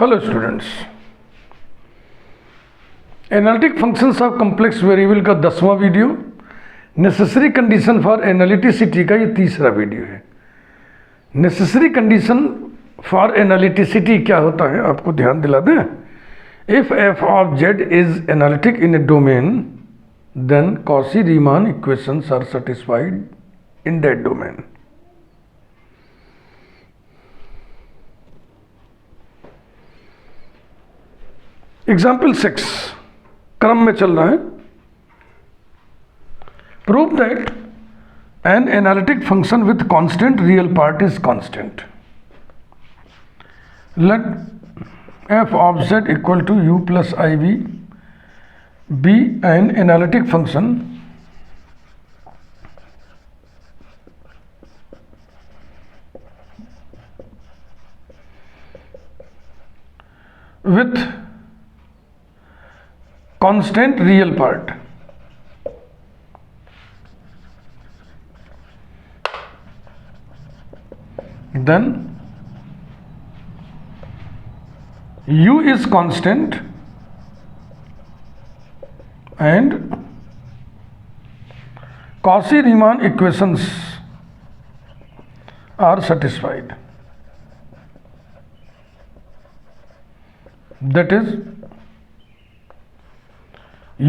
Hello students, analytic functions of complex variable का 10वां video, necessary condition for analyticity का ये तीसरा वीडियो है। नेसेसरी कंडीशन फॉर एनालिटिसिटी क्या होता है आपको ध्यान दिला दें। If f of z is analytic in a domain then Cauchy Riemann equations are satisfied in that domain. Example 6 क्रम में चल रहा है। Prove that an analytic function with constant real part is constant. Let f of Z equal to you plus I v be an analytic function with constant real part. Then u is constant and Cauchy-Riemann equations are satisfied. That is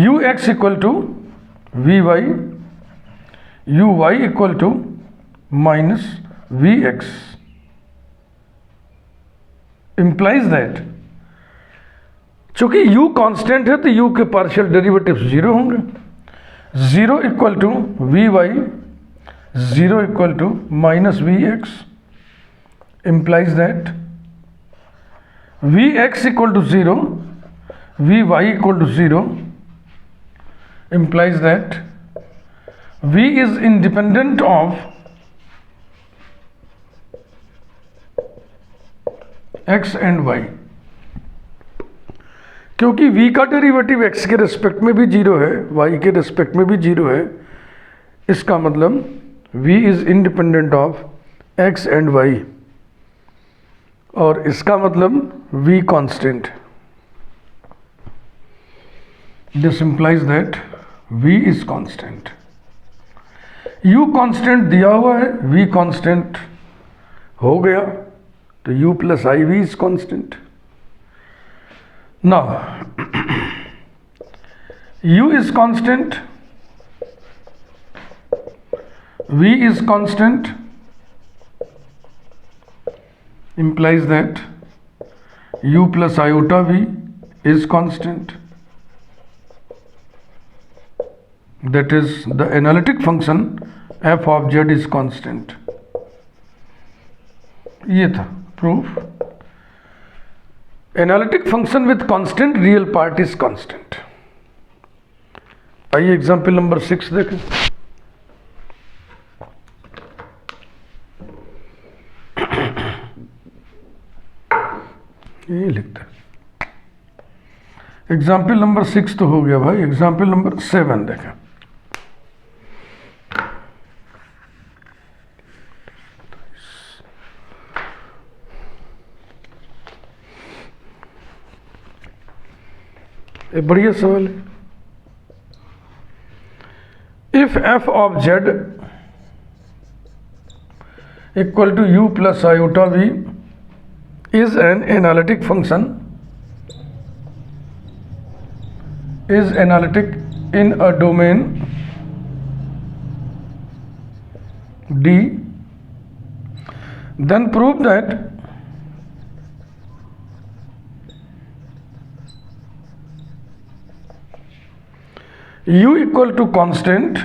ux equal to vy, uy equal to minus vx implies that चूंकि u constant है तो u के partial derivative 0 होंगे। 0 equal to vy, 0 equal to minus vx implies that vx equal to 0, vy equal to 0 implies that v is independent of x and y। क्योंकि v का derivative x के respect में भी 0 है, y के respect में भी 0 है, इसका मतलब v is independent of x and y और इसका मतलब v constant. This implies that v is constant. u constant दिया हुआ है, v कांस्टेंट हो गया तो u plus I we is constant. Now u is constant, v is constant implies that u plus iota v is constant. That is, the analytic function f of z is constant. ये था proof. Analytic function with constant real part is constant. आइए example number 6 देखें। ये लिखते हैं। Example number 6 तो हो गया भाई, एग्जाम्पल नंबर 7 देखें। एक बढ़िया सवाल है। If f of Z equal to you plus iota v is an analytic function, is analytic in a domain D, then prove that u equal to constant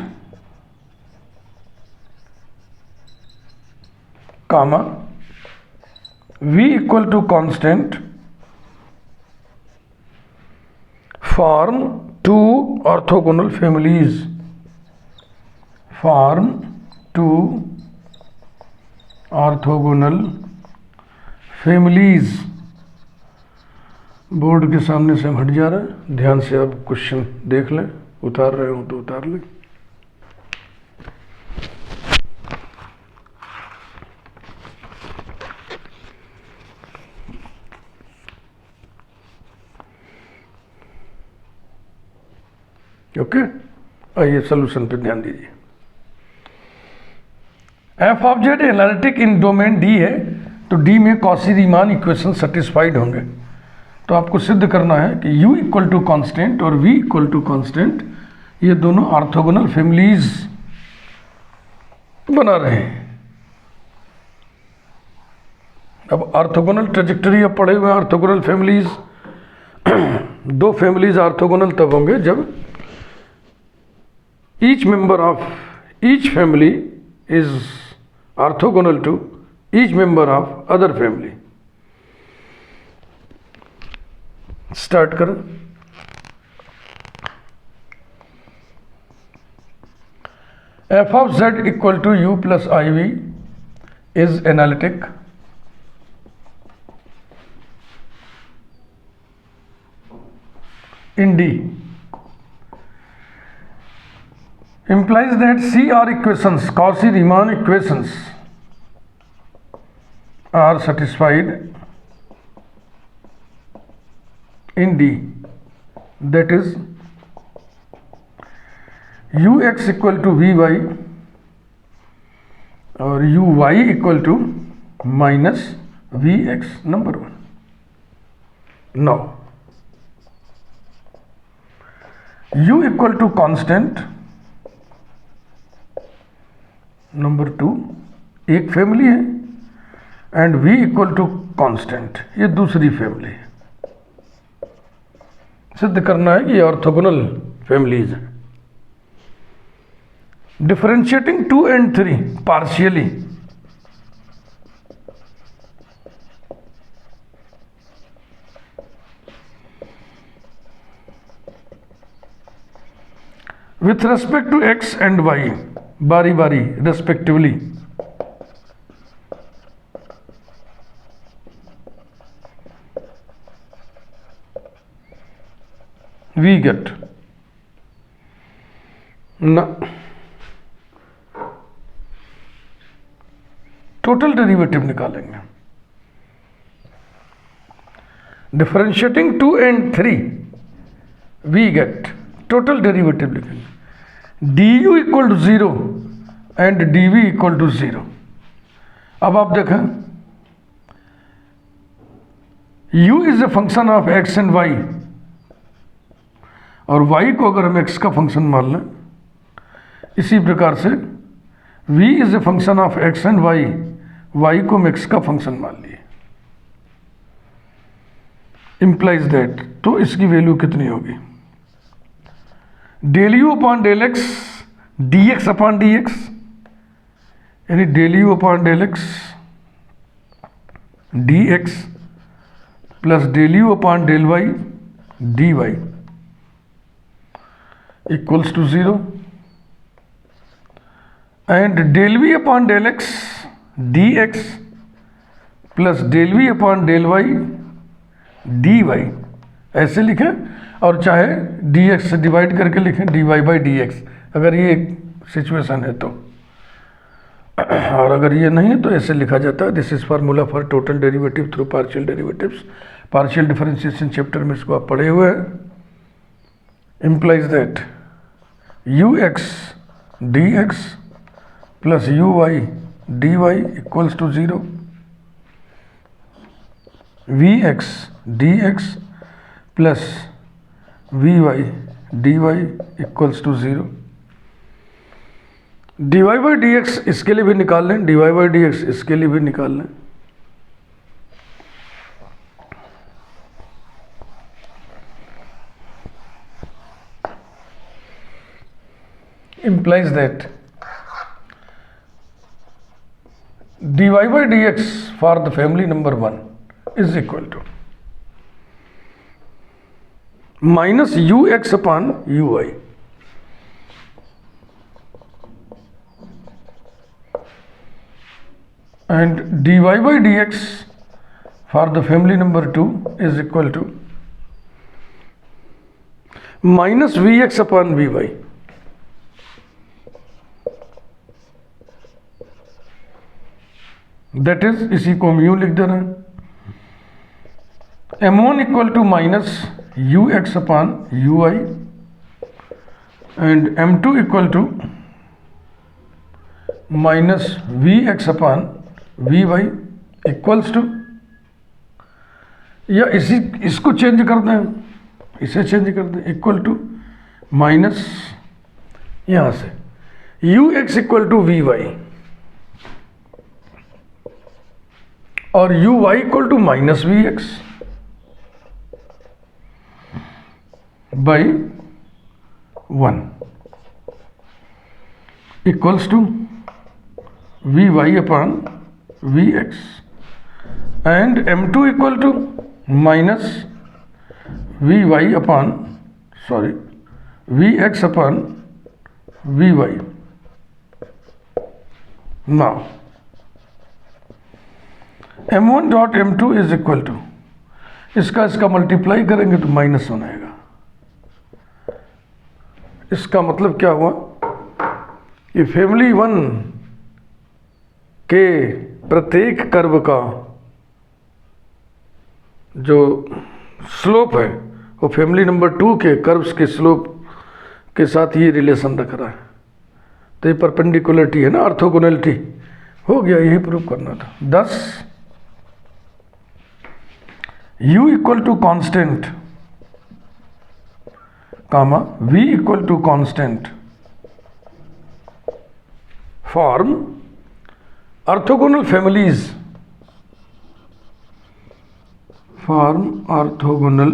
comma v equal to constant form two orthogonal families, form two orthogonal families। Board के सामने से हम हट जा रहे हैं, ध्यान से आप क्वेश्चन देख लें, उतार रहे हो तो उतार लें। ओके, आइए सोल्यूशन पे ध्यान दीजिए। F of Z analytic in domain D है, तो डी में कॉची रीमान इक्वेशन सेटिस्फाइड होंगे। तो आपको सिद्ध करना है कि u इक्वल टू कॉन्स्टेंट और v इक्वल टू कॉन्स्टेंट ये दोनों ऑर्थोगोनल फैमिलीज बना रहे हैं। अब ऑर्थोगोनल ट्रेजेक्टरी अब पढ़े हुए ऑर्थोगोनल फैमिलीज, दो फैमिलीज ऑर्थोगोनल तब होंगे जब each member of each family is orthogonal to each member of other family. Start करें। F of Z equal to you plus I we is analytic in D implies that CR equations, Cauchy-Riemann equations are satisfied in D, that is ux equal to vy or uy equal to minus vx, number one. Now u equal to constant, number two एक family है, and v equal to constant ये दूसरी family है। सिद्ध करना है कि ये ऑर्थोगोनल फैमिलीज हैं। Differentiating 2 and 3 partially, with respect to x and y बारी बारी respectively, we get ना टोटल डेरिवेटिव निकालेंगे। Differentiating 2 and 3 we get total derivative लिखेंगे। du equal to 0 and dv equal to 0। अब आप देखें u is a function of x and y, और y को अगर हम x का फंक्शन मान लें, इसी प्रकार से v is a function of x and y को हम x का फंक्शन मान लिए, इंप्लाइज दैट, तो इसकी वैल्यू कितनी होगी? Del U upon del X D X upon D X, यानी del U upon del X D X plus del U upon del Y D Y equals to 0, and del we upon del X D X plus del we upon del Y D Y, ऐसे लिखें, और चाहे dx से divide करके लिखें dy by d x, अगर ये situation है तो, और अगर ये नहीं है तो ऐसे लिखा जाता है। This is formula for total derivative through partial derivatives. Partial differentiation chapter में इसको आप पढ़े हुए हैं। Implies that ux dx plus uy dy equals to 0, vx dx plus vy dy equals to 0। dy by d x इसके लिए भी निकाल लें, dy बाई डी एक्स इसके लिए भी निकाल लें। implies that dy by dx for the family number 1 is equal to minus ux upon ui, and dy by dx for the family number 2 is equal to minus vx upon vy। That is, इसी को हम यू लिख दे रहे हैं, m1 equal to minus you x upon u i and m2 equal to minus we x upon v y equals to, या इसको चेंज कर दें, इसे चेंज कर दें, इक्वल टू माइनस यहां से U x equal to we Y और U Y equal to minus we X by 1 equals to we Y upon V X and m2 equal to minus V Y upon V X upon V Y. Now m1 dot m2 is equal to, इसका multiply करेंगे तो minus होना आएगा। इसका मतलब क्या हुआ कि फैमिली 1 के प्रत्येक कर्व का जो स्लोप है वो फैमिली नंबर 2 के कर्व्स के स्लोप के साथ ये रिलेशन रख रहा है। तो ये परपेंडिकुलरिटी है ना, ऑर्थोगोनैलिटी हो गया, यही प्रूव करना था। 10 u equal to constant comma v equal to constant form orthogonal families, form orthogonal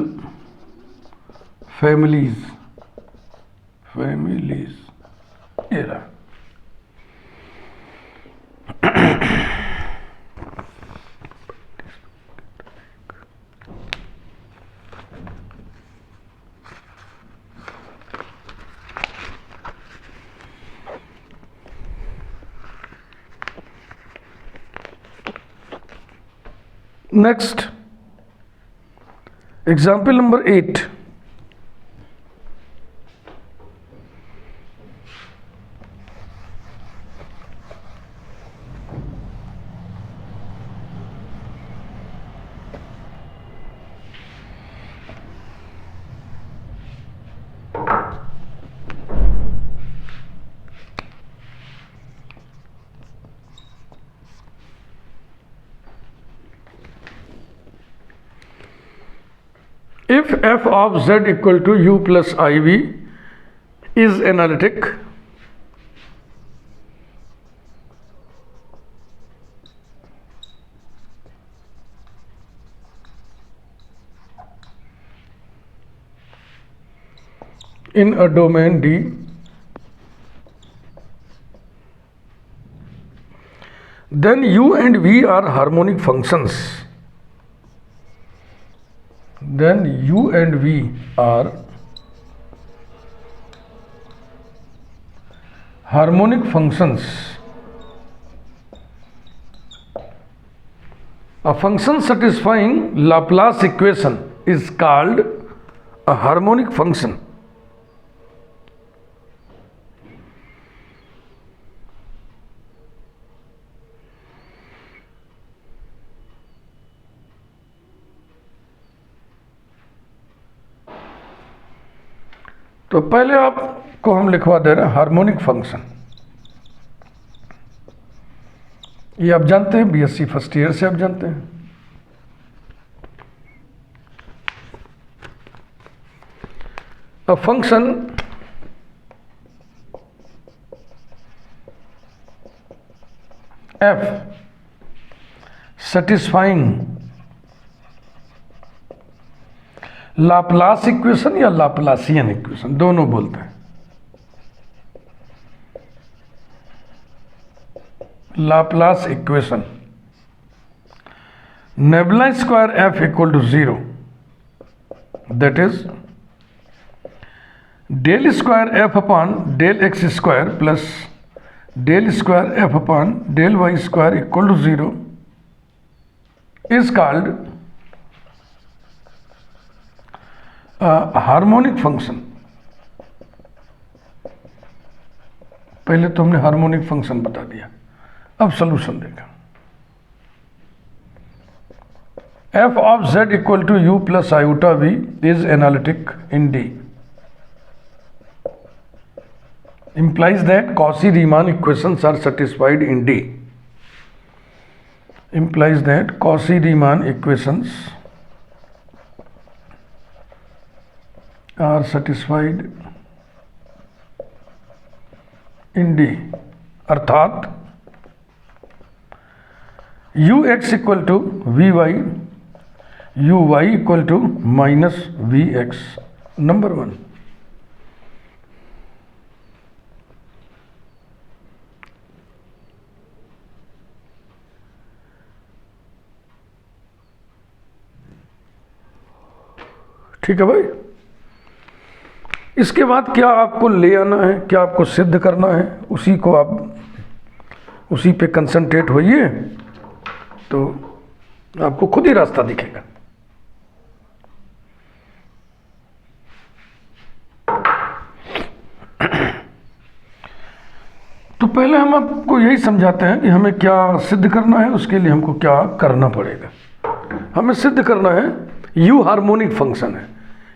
families ये रहा। Next, example number 8. If f of z equal to u plus iv is analytic, in a domain D, then u and v are harmonic functions. Then u and v are harmonic functions. A function satisfying Laplace equation is called a harmonic function. तो पहले आपको हम लिखवा दे रहे हैं harmonic function. ये आप जानते हैं, बीएससी फर्स्ट ईयर से आप जानते हैं। A function f satisfying Laplace equation या लाप्लासियन इक्वेशन दोनों बोलते हैं। Laplace equation nebula square f equal to 0, that is del square f upon del x square plus del square f upon del y square equal to 0 is called harmonic function. पहले तो हमने harmonic function बता दिया, अब solution देखा। F of Z equal to you plus iota v is analytic in D. implies that Cauchy-Riemann equations are satisfied in D. Implies that Cauchy-Riemann equations are satisfied in D. अर्थात ux equal to we y, u Y equal to minus we x, number 1। ठीक है भाई। इसके बाद क्या आपको ले आना है, क्या आपको सिद्ध करना है, उसी को आप उसी पे कंसंट्रेट होइए तो आपको खुद ही रास्ता दिखेगा। तो पहले हम आपको यही समझाते हैं कि हमें क्या सिद्ध करना है, उसके लिए हमको क्या करना पड़ेगा। हमें सिद्ध करना है यू हार्मोनिक फंक्शन है,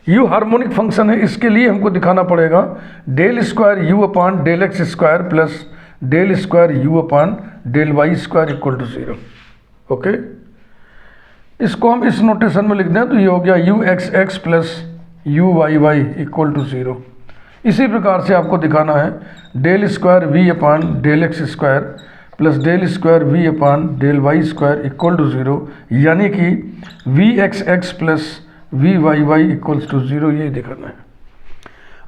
यू हार्मोनिक फंक्शन है। इसके लिए हमको दिखाना पड़ेगा del square u upon del x square plus del square u upon del y square equal to 0। Okay, इसको हम इस नोटेशन में लिख दें तो ये हो गया u x x plus u y Y equal to 0। इसी प्रकार से आपको दिखाना है del square v upon del x square plus del square v upon del y square equal to 0, यानी कि we x x plus v Y y equals to 0, ये दिखाना है।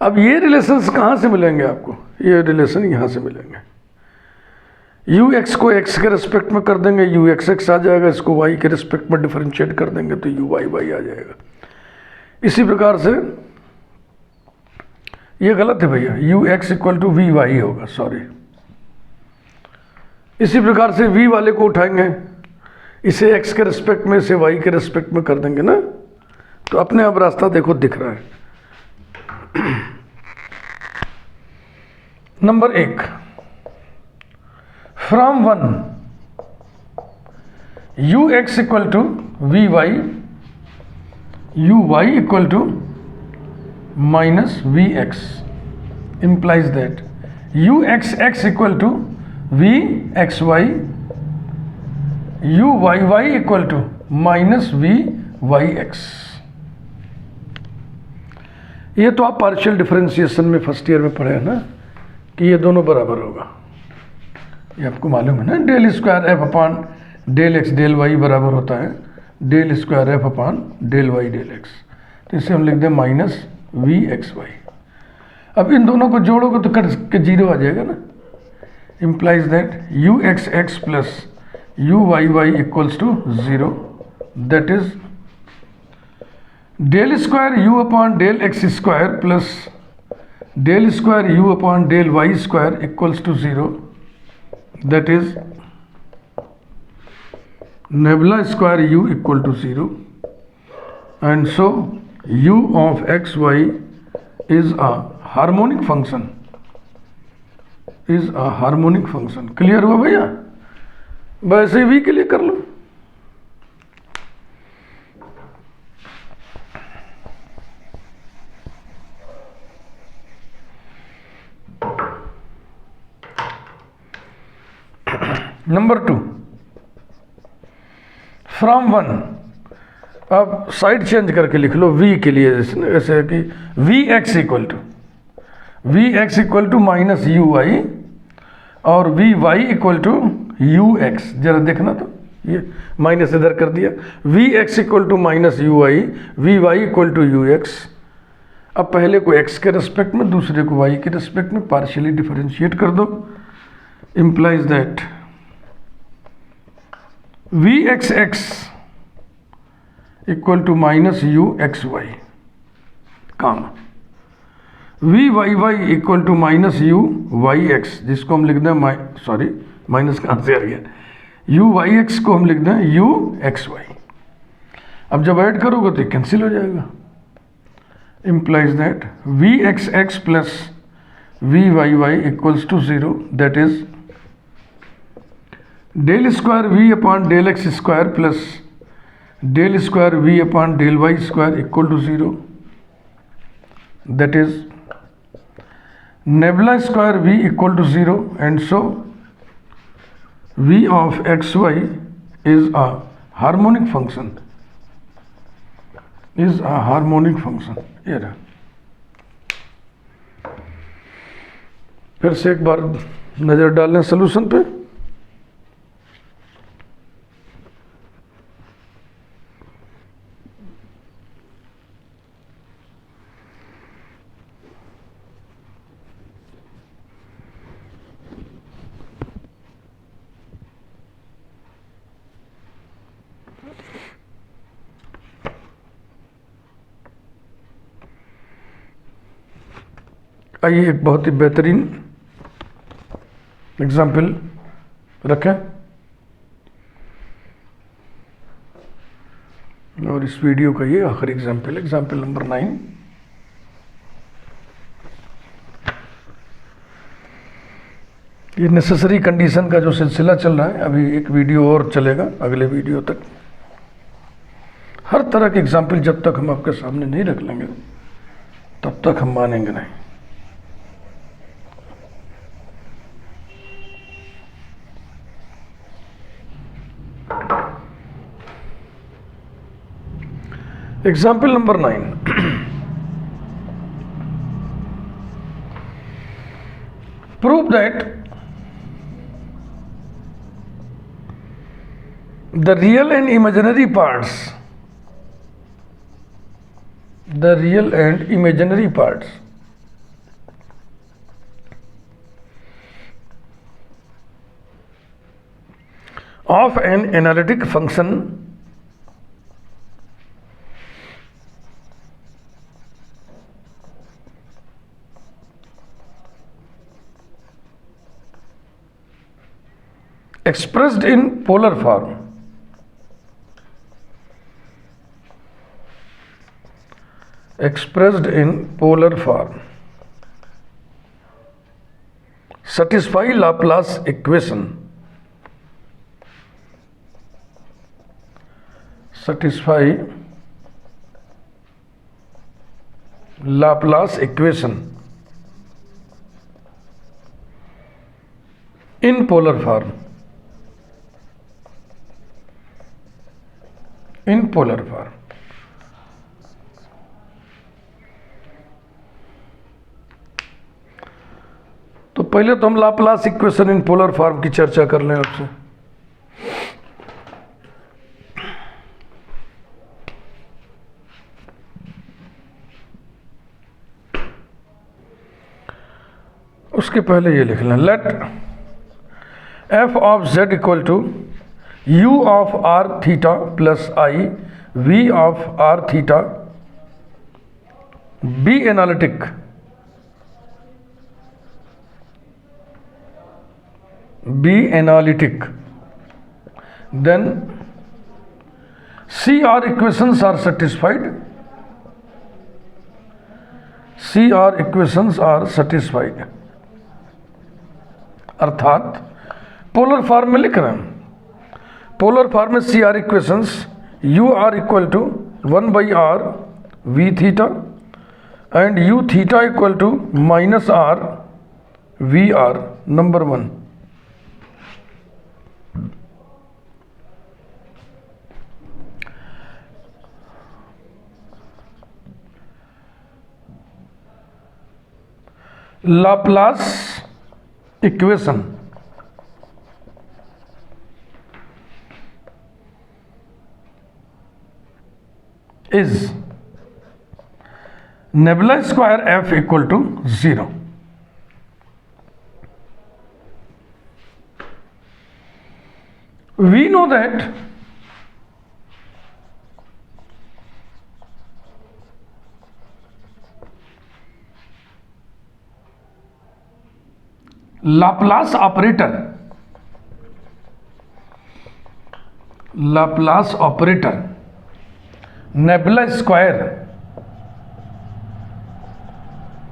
अब ये रिलेशंस कहाँ से मिलेंगे आपको? ये रिलेशन यहाँ से मिलेंगे। यू एक्स को एक्स के रिस्पेक्ट में कर देंगे, यू एक्स एक्स आ जाएगा, इसको वाई के रिस्पेक्ट में डिफरेंशिएट कर देंगे तो यू वाई वाई आ जाएगा। इसी प्रकार से ये गलत है भैया, u x equal to we y होगा, सॉरी। इसी प्रकार से वी वाले को उठाएंगे, इसे एक्स के रिस्पेक्ट में, इसे वाई के रिस्पेक्ट में कर देंगे ना, तो अपने आप रास्ता देखो दिख रहा है। Number 1, from 1 u x equal to we y, u Y equal to minus we x, implies that u x x equal to v x y, u y y equal to minus v y x। ये तो आप partial differentiation में first year में पढ़े हैं ना कि ये दोनों बराबर होगा, ये आपको मालूम है ना। Del square f upon del x del y बराबर होता है del square f upon del y del x, तो इसे हम लिख दें माइनस वी एक्स वाई। अब इन दोनों को जोड़ोगे तो कट के 0 आ जाएगा ना। Implies that u x x plus u y y equals to 0, that is del square u upon del x square plus del square u upon del y square equals to 0, that is nebula square u equal to 0, and so u of x y is a harmonic function, is a harmonic function। Clear हुआ भैया? वैसे भी के लिए कर लो। Number 2, from 1, अब side change करके लिख लो v के लिए, जैसे कि we X equal to minus U Y और V Y equal to U X. जरा देखना तो, ये माइनस इधर कर दिया, V X equal to minus U Y, V Y equal to U X. अब पहले को x के रिस्पेक्ट में, दूसरे को y के रिस्पेक्ट में पार्शियली डिफरेंशिएट कर दो। Implies that we x X equal to minus you X Y, काम V Y Y equal to minus U Y X, जिसको हम लिख दें सॉरी माइनस कहाँ से आ गया, यू वाई एक्स को हम लिख दें यू एक्स वाई। अब जब ऐड करोगे तो कैंसिल हो जाएगा। Implies that we x x plus v Y y equals to 0, that is del square v upon del x square plus del square v upon del y square equal to 0, that is nebula square v equal to 0, and so v of xy is a harmonic function, ये रहा। फिर से एक बार नज़र डाल लें solution पे। आइए एक बहुत ही बेहतरीन एग्जाम्पल रखें और इस वीडियो का ये आखिरी एग्जाम्पल नंबर 9। ये नेसेसरी कंडीशन का जो सिलसिला चल रहा है, अभी एक वीडियो और चलेगा अगले वीडियो तक। हर तरह के एग्जाम्पल जब तक हम आपके सामने नहीं रख लेंगे तब तक हम मानेंगे नहीं। Example number 9. Prove that the real and imaginary parts of an analytic function expressed in polar form satisfy Laplace equation in polar form तो पहले तो हम Laplace equation in polar form की चर्चा कर लें आपसे। उसके पहले ये लिख लें, let f of z equal to u of r theta plus i v of r theta be analytic then CR equations are satisfied अर्थात पोलर फॉर्म में लिख रहे हैं, पोलर फॉर्म में CR equations u r equal to 1/r v theta and u theta equal to minus r v r number 1। Laplace equation is nebula square f equal to 0. We know that Laplace operator nebula square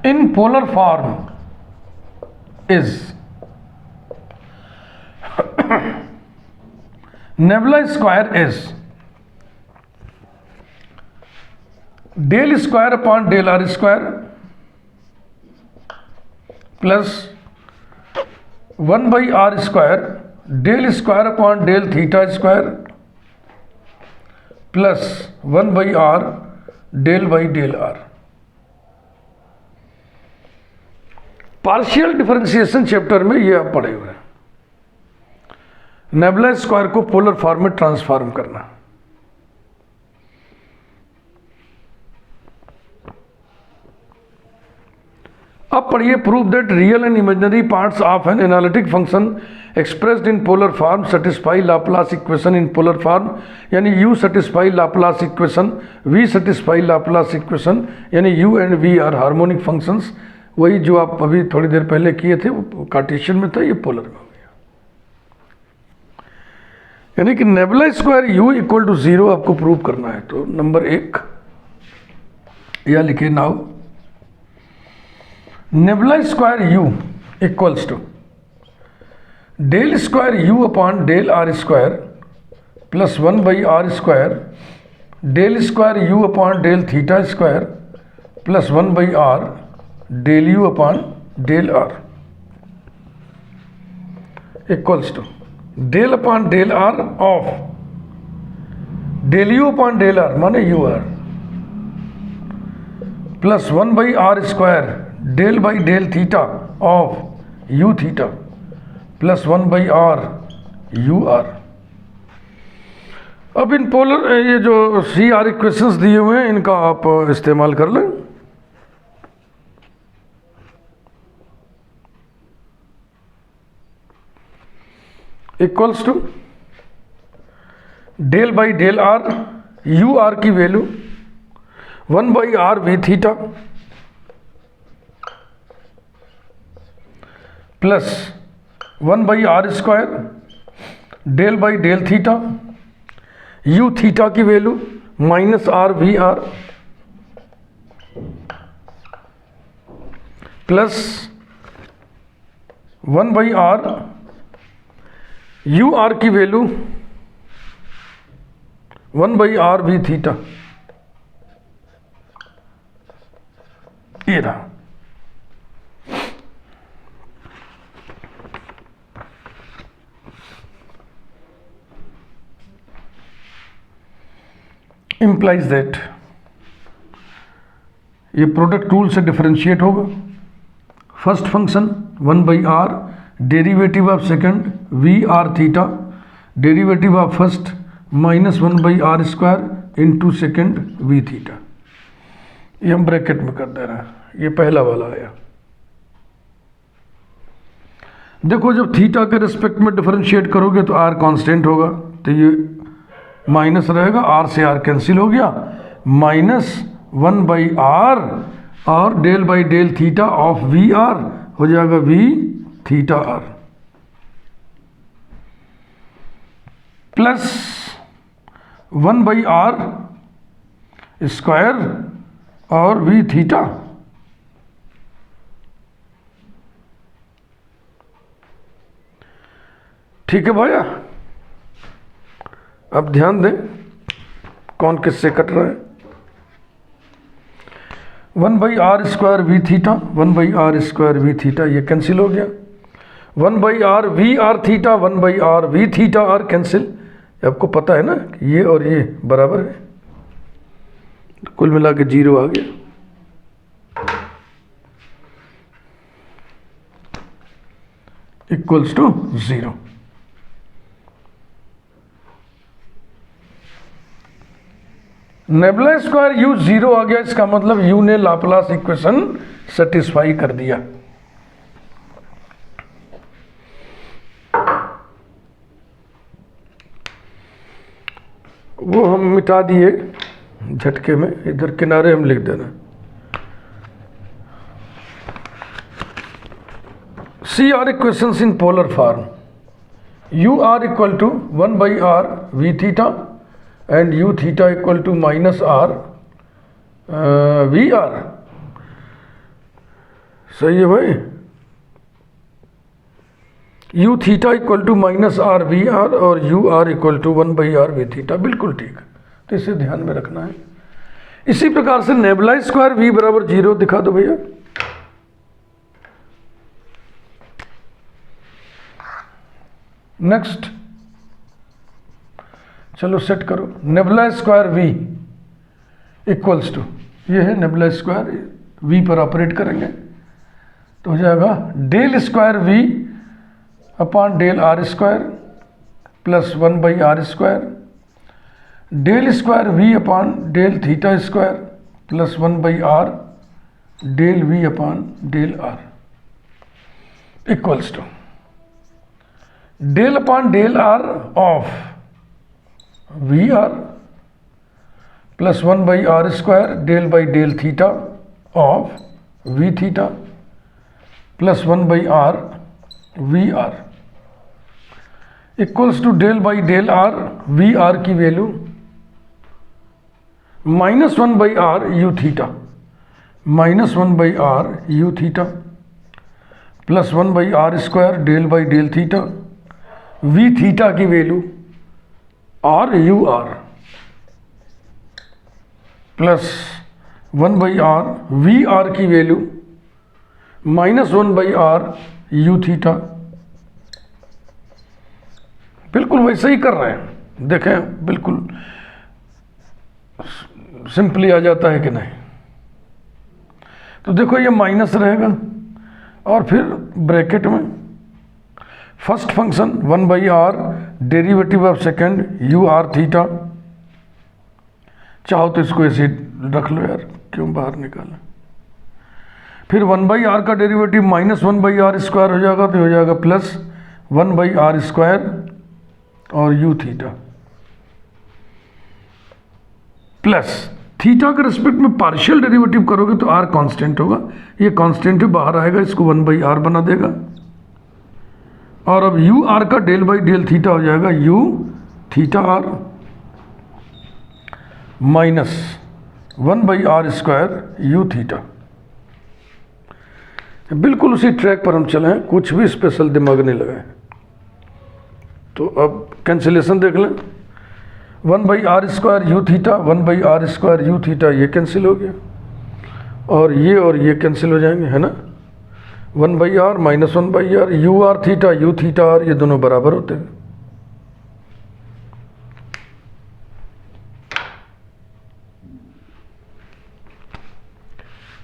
in polar form is nebula square is del square upon del r square plus 1/r² del square upon del theta square plus 1/r del by del r। Partial differentiation chapter में ये आप पढ़े हुए हैं, nebula square को polar form में transform करना। अब पढ़िए, prove that real and imaginary parts of an analytic function expressed in polar form satisfy Laplace equation in polar form, यानी u satisfy Laplace equation, v satisfy Laplace equation, यानी u and v are harmonic functions. वही जो आप अभी थोड़ी देर पहले किए थे वो कार्टेशियन में था, ये पोलर में हो गया। यानी कि nebula square u equal to 0 आपको प्रूव करना है। तो नंबर 1 या लिखिए, now nebula square u equals to del square u upon del r square plus 1/r² del square u upon del theta square plus 1/r del u upon del r equals to del upon del r of del u upon del r माने ur plus 1/r² del by del theta of u theta plus 1/r ur। अब in polar ये जो CR equations दिए हुए हैं इनका आप इस्तेमाल कर लें। Equals to del by del r, ur की value 1/r v theta plus 1/r² del by del theta, u theta की value minus r v r plus 1/r ur की वैल्यू 1/r v थीटा। ये रहा। Implies that ये product rule से differentiate होगा। First function 1/r derivative of second v r theta derivative of first minus 1/r² into second v theta. ये हम bracket में कर दे रहे हैं। ये पहला वाला आया। देखो जब थीटा के रिस्पेक्ट में डिफरेंशिएट करोगे तो r कांस्टेंट होगा, तो ये माइनस रहेगा, r से r कैंसिल हो गया, माइनस 1/r और del by del theta of v r हो जाएगा v theta r plus 1/r square और v थीटा। ठीक है भैया, अब ध्यान दें कौन किससे कट रहा है। 1/r² v theta 1/r² v theta ये कैंसिल हो गया। 1/r v r theta 1/r v theta r cancel. आपको पता है ना कि ये और ये बराबर है, तो कुल मिला के 0 आ गया। Equals to 0। Nebula square u 0 आ गया, इसका मतलब u ने लाप्लास इक्वेशन सेटिस्फाई कर दिया। वो हम मिटा दिए झटके में, इधर किनारे हम लिख देना। CR equations in polar form, ur equal to 1/r v theta and u theta equal to minus r v r। सही है भाई, u theta equal to minus r v r और u r equal to 1/r v theta, बिल्कुल ठीक। तो इसे ध्यान में रखना है। इसी प्रकार से नेबुला स्क्वायर v बराबर 0 दिखा दो भैया। नेक्स्ट, चलो सेट करो, nebula square v equals to, ये है नेबुला स्क्वायर, वी पर ऑपरेट करेंगे तो हो जाएगा del square v upon del r square plus 1/r square, del square v upon del theta square plus 1/r del we upon del r equals to del upon del r of v r plus 1/r square del by del theta of v theta plus 1/r we r equals to del by del R, V R की value minus 1/r U theta, minus 1/r U theta plus 1/r square del by del theta, V theta की value R U R plus 1/r we R की value minus 1/r U theta. बिल्कुल वैसे ही कर रहे हैं, देखें बिल्कुल simply आ जाता है कि नहीं। तो देखो ये माइनस रहेगा और फिर ब्रैकेट में first function 1/r derivative of second u r theta, चाहो तो इसको ऐसे रख लो यार, क्यों बाहर निकालें। फिर 1/r का डेरिवेटिव माइनस 1/r स्क्वायर हो जाएगा तो हो जाएगा प्लस 1/r स्क्वायर और यू थीटा प्लस थीटा के रिस्पेक्ट में पार्शियल डेरिवेटिव करोगे तो r कांस्टेंट होगा, ये कांस्टेंट है बाहर आएगा, इसको 1/r बना देगा। और अब यू आर का डेल बाई डेल थीटा हो जाएगा u theta r minus 1/r square u theta. बिल्कुल उसी ट्रैक पर हम चले हैं, कुछ भी स्पेशल दिमाग नहीं लगाए। तो अब कैंसिलेशन देख लें, 1/r square u theta, 1/r square u theta ये कैंसिल हो गया और ये कैंसिल हो जाएंगे, है ना। 1/r minus 1/r u r theta r ये दोनों बराबर होते हैं।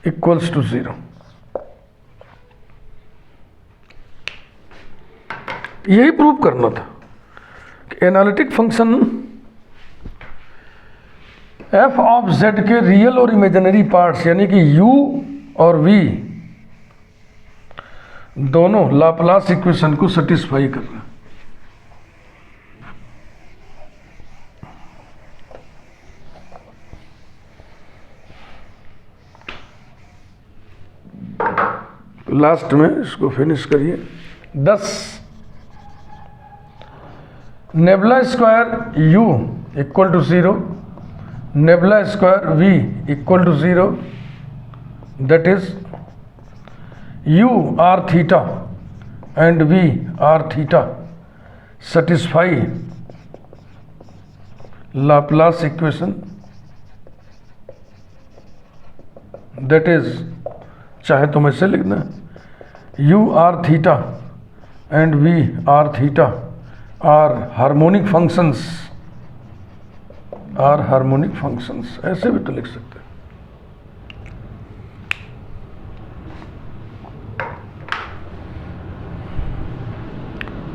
Equals to 0। यही प्रूव करना था कि analytic function f of z के रियल और इमेजिनरी पार्ट्स यानी कि u और v दोनों लाप्लास इक्वेशन को सेटिस्फाई कर रहे हैं। तो लास्ट में इसको फिनिश करिए। 10 nabla square u equal to 0, nebula square v equal to 0, that is u r theta and v r theta satisfy Laplace equation, that is चाहे तुम ऐसे लिखना u r theta and v r theta are harmonic functions, ऐसे भी तो लिख सकते हैं।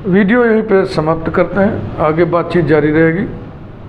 वीडियो यहीं पे समाप्त करते हैं, आगे बातचीत जारी रहेगी।